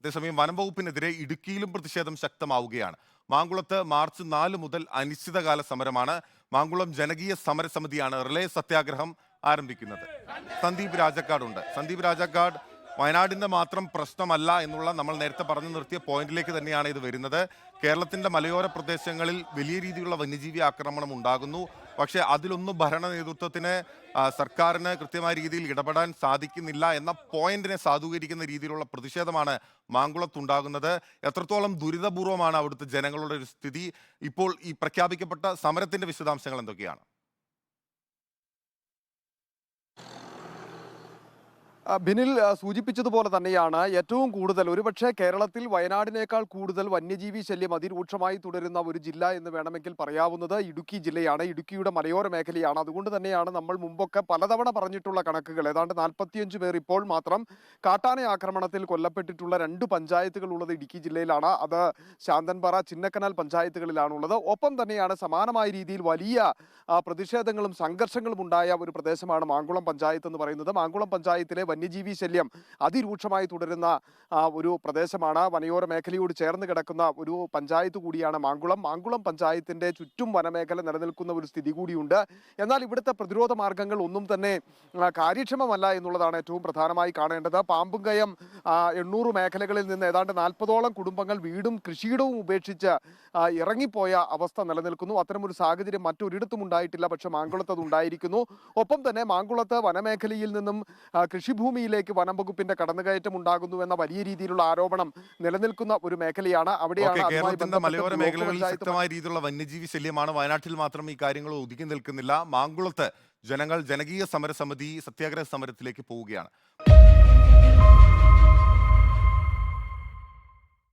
അതേസമയം വനം വകുപ്പിനെതിരെ ഇടുക്കിയിലും പ്രതിഷേധം ശക്തമാവുകയാണ്. മാങ്കുളത്ത് മാർച്ച് 4 മുതൽ അനിശ്ചിതകാല സമരമാണ്. മാങ്കുളം ജനകീയ സമരസമിതിയാണ് റിലേ സത്യാഗ്രഹം ആരംഭിക്കുന്നത്. സന്ദീപ് രാജക്കാടുണ്ട്. സന്ദീപ് രാജക്കാട്, വയനാടിന്റെ മാത്രം പ്രശ്നമല്ല എന്നുള്ള നമ്മൾ നേരത്തെ പറഞ്ഞു നിർത്തിയ പോയിന്റിലേക്ക് തന്നെയാണ് ഇത് വരുന്നത്. കേരളത്തിന്റെ മലയോര പ്രദേശങ്ങളിൽ വലിയ രീതിയിലുള്ള വന്യജീവി ആക്രമണം ഉണ്ടാകുന്നു. പക്ഷേ അതിലൊന്നും ഭരണ നേതൃത്വത്തിന്, സർക്കാരിന് കൃത്യമായ രീതിയിൽ ഇടപെടാൻ സാധിക്കുന്നില്ല എന്ന പോയിന്റിനെ സാധൂകരിക്കുന്ന രീതിയിലുള്ള പ്രതിഷേധമാണ് മാങ്കുളത്തുണ്ടാകുന്നത്. എത്രത്തോളം ദുരിതപൂർവമാണ് അവിടുത്തെ ജനങ്ങളുടെ ഒരു സ്ഥിതി? ഇപ്പോൾ ഈ പ്രഖ്യാപിക്കപ്പെട്ട സമരത്തിന്റെ വിശദാംശങ്ങൾ എന്തൊക്കെയാണ്? ബിനിൽ സൂചിപ്പിച്ചതുപോലെ തന്നെയാണ് ഏറ്റവും കൂടുതൽ, ഒരുപക്ഷെ കേരളത്തിൽ വയനാടിനേക്കാൾ കൂടുതൽ വന്യജീവി ശല്യം അതിരൂക്ഷമായി തുടരുന്ന ഒരു ജില്ല എന്ന് വേണമെങ്കിൽ പറയാവുന്നത് ഇടുക്കി ജില്ലയാണ്. ഇടുക്കിയുടെ മലയോര മേഖലയാണ്. അതുകൊണ്ട് തന്നെയാണ് നമ്മൾ മുമ്പൊക്കെ പലതവണ പറഞ്ഞിട്ടുള്ള കണക്കുകൾ. ഏതാണ്ട് 45 പേർ ഇപ്പോൾ മാത്രം കാട്ടാന ആക്രമണത്തിൽ കൊല്ലപ്പെട്ടിട്ടുള്ള 2 പഞ്ചായത്തുകൾ ഉള്ളത് ഇടുക്കി ജില്ലയിലാണ്. അത് ശാന്തൻപാറ, ചിന്നക്കനാൽ പഞ്ചായത്തുകളിലാണുള്ളത്. ഒപ്പം തന്നെയാണ് സമാനമായ രീതിയിൽ വലിയ പ്രതിഷേധങ്ങളും സംഘർഷങ്ങളും ഉണ്ടായ ഒരു പ്രദേശമാണ് മാങ്കുളം പഞ്ചായത്ത് എന്ന് പറയുന്നത്. മാങ്കുളം പഞ്ചായത്തിലെ വന്യജീവി ശല്യം അതിരൂക്ഷമായി തുടരുന്ന ഒരു പ്രദേശമാണ്. വനയോര മേഖലയോട് ചേർന്ന് കിടക്കുന്ന ഒരു പഞ്ചായത്ത് കൂടിയാണ് മാങ്കുളം. മാങ്കുളം പഞ്ചായത്തിന്റെ ചുറ്റും വനമേഖല നിലനിൽക്കുന്ന ഒരു സ്ഥിതി കൂടിയുണ്ട്. എന്നാൽ ഇവിടുത്തെ പ്രതിരോധ മാർഗങ്ങൾ ഒന്നും തന്നെ കാര്യക്ഷമമല്ല എന്നുള്ളതാണ് ഏറ്റവും പ്രധാനമായി കാണേണ്ടത്. പാമ്പുംകയം 800 മേഖലകളിൽ നിന്ന് ഏതാണ്ട് 40ഓളം കുടുംബങ്ങൾ വീടും കൃഷിയിടവും ഉപേക്ഷിച്ച് ഇറങ്ങിപ്പോയ അവസ്ഥ നിലനിൽക്കുന്നു. അത്തരമൊരു സാഹചര്യം മറ്റൊരിടത്തും ഉണ്ടായിട്ടില്ല, പക്ഷെ മാങ്കുളത്ത് അത് ഉണ്ടായിരിക്കുന്നു. ഒപ്പം തന്നെ മാങ്കുളത്ത് വനമേഖലയിൽ നിന്നും കൃഷിഭൂമിയിലേക്ക് വനം വകുപ്പിന്റെ കടന്നുകയറ്റം ഉണ്ടാകുന്നു എന്ന വലിയ രീതിയിലുള്ള ആരോപണം നിലനിൽക്കുന്ന ഒരു മേഖലയാണ്. അവിടെയാണ് കേരളത്തിന്റെ മലയോര മേഖലകളിൽ ശക്തമായ രീതിയിലുള്ള വന്യജീവി ശല്യമാണ്. വയനാട്ടിൽ മാത്രം ഈ കാര്യങ്ങൾ ഒതുങ്ങി നിൽക്കുന്നില്ല. മാങ്കുളത്ത് ജനങ്ങൾ ജനകീയ സമരസമിതി സത്യാഗ്രഹ സമരത്തിലേക്ക് പോവുകയാണ്.